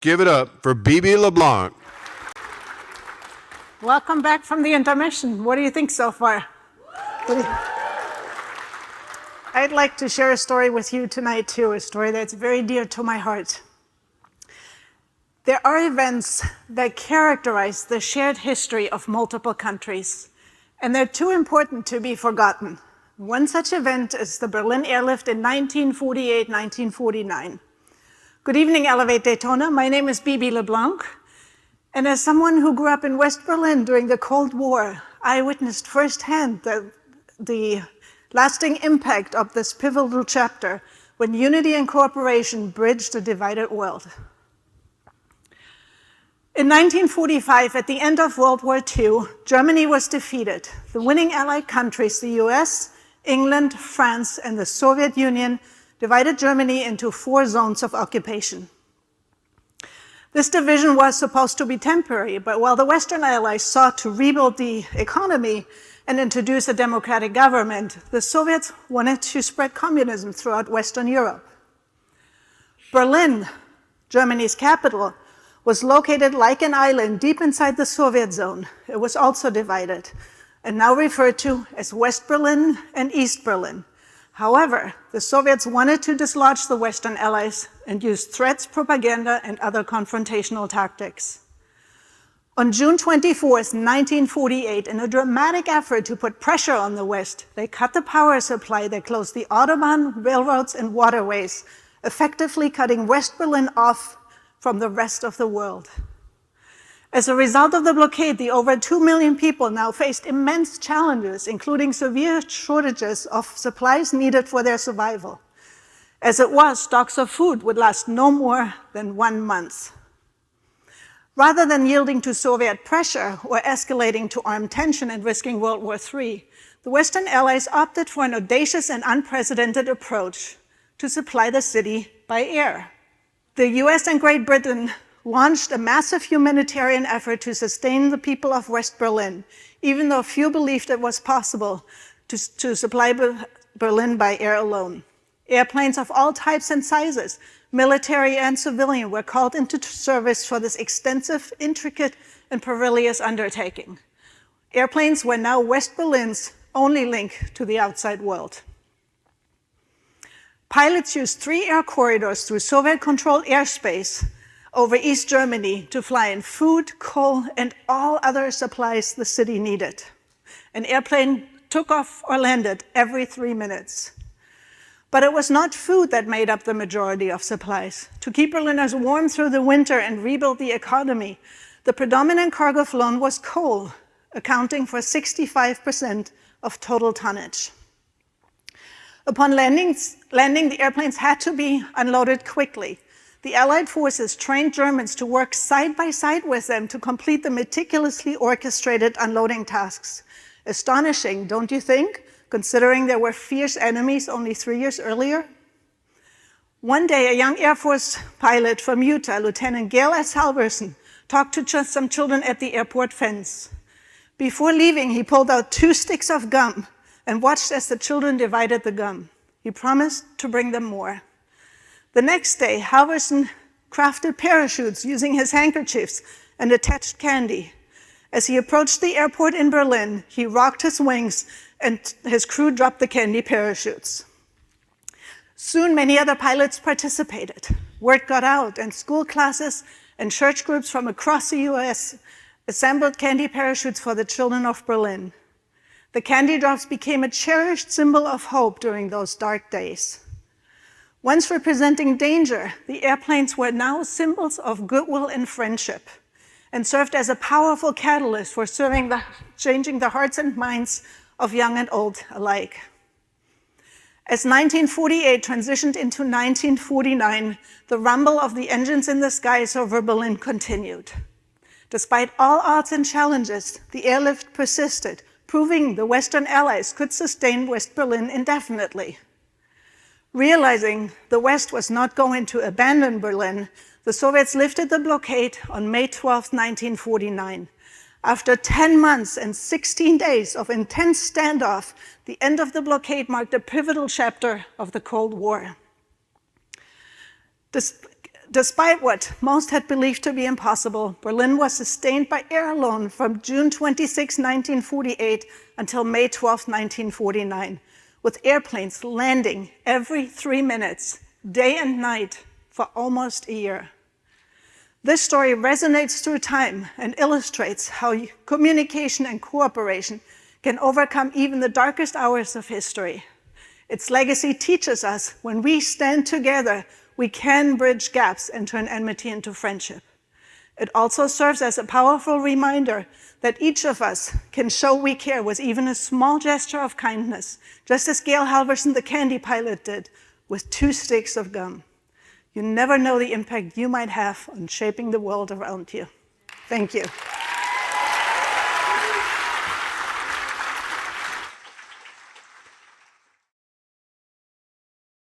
Give it up for Bibi LeBlanc. Welcome back from the intermission. What do you think so far? I'd like to share a story with you tonight too, a story that's very dear to my heart. There are events that characterize the shared history of multiple countries, and they're too important to be forgotten. One such event is the Berlin Airlift in 1948-1949. Good evening, Elevate Daytona. My name is Bibi LeBlanc, and as someone who grew up in West Berlin during the Cold War, I witnessed firsthand the lasting impact of this pivotal chapter when unity and cooperation bridged a divided world. In 1945, at the end of World War II, Germany was defeated. The winning Allied countries, the US, England, France, and the Soviet Union, divided Germany into 4 zones of occupation. This division was supposed to be temporary, but while the Western Allies sought to rebuild the economy and introduce a democratic government, the Soviets wanted to spread communism throughout Western Europe. Berlin, Germany's capital, was located like an island deep inside the Soviet zone. It was also divided, and now referred to as West Berlin and East Berlin. However, the Soviets wanted to dislodge the Western Allies and used threats, propaganda, and other confrontational tactics. On June 24, 1948, in a dramatic effort to put pressure on the West, they cut the power supply, they closed the Autobahn, railroads, and waterways, effectively cutting West Berlin off from the rest of the world. As a result of the blockade, the over 2 million people now faced immense challenges, including severe shortages of supplies needed for their survival. As it was, stocks of food would last no more than 1 month. Rather than yielding to Soviet pressure or escalating to armed tension and risking World War III, the Western Allies opted for an audacious and unprecedented approach to supply the city by air. The US and Great Britain launched a massive humanitarian effort to sustain the people of West Berlin, even though few believed it was possible to supply Berlin by air alone. Airplanes of all types and sizes, military and civilian, were called into service for this extensive, intricate, and perilous undertaking. Airplanes were now West Berlin's only link to the outside world. Pilots used 3 air corridors through Soviet-controlled airspace over East Germany to fly in food, coal, and all other supplies the city needed. An airplane took off or landed every 3 minutes. But it was not food that made up the majority of supplies. To keep Berliners warm through the winter and rebuild the economy, the predominant cargo flown was coal, accounting for 65% of total tonnage. Upon landing, the airplanes had to be unloaded quickly. The Allied forces trained Germans to work side by side with them to complete the meticulously orchestrated unloading tasks. Astonishing, don't you think, considering there were fierce enemies only 3 years earlier? One day, a young Air Force pilot from Utah, Lieutenant Gail S. Halverson, talked to some children at the airport fence. Before leaving, he pulled out 2 sticks of gum and watched as the children divided the gum. He promised to bring them more. The next day, Halverson crafted parachutes using his handkerchiefs and attached candy. As he approached the airport in Berlin, he rocked his wings and his crew dropped the candy parachutes. Soon, many other pilots participated. Word got out, and school classes and church groups from across the US assembled candy parachutes for the children of Berlin. The candy drops became a cherished symbol of hope during those dark days. Once representing danger, the airplanes were now symbols of goodwill and friendship, and served as a powerful catalyst for changing the hearts and minds of young and old alike. As 1948 transitioned into 1949, the rumble of the engines in the skies over Berlin continued. Despite all odds and challenges, the airlift persisted, proving the Western Allies could sustain West Berlin indefinitely. Realizing the West was not going to abandon Berlin, the Soviets lifted the blockade on May 12, 1949. After 10 months and 16 days of intense standoff, the end of the blockade marked a pivotal chapter of the Cold War. Despite what most had believed to be impossible, Berlin was sustained by air alone from June 26, 1948 until May 12, 1949, with airplanes landing every 3 minutes, day and night, for almost a year. This story resonates through time and illustrates how communication and cooperation can overcome even the darkest hours of history. Its legacy teaches us when we stand together, we can bridge gaps and turn enmity into friendship. It also serves as a powerful reminder that each of us can show we care with even a small gesture of kindness, just as Gail Halvorson, the candy pilot, did with 2 sticks of gum. You never know the impact you might have on shaping the world around you. Thank you.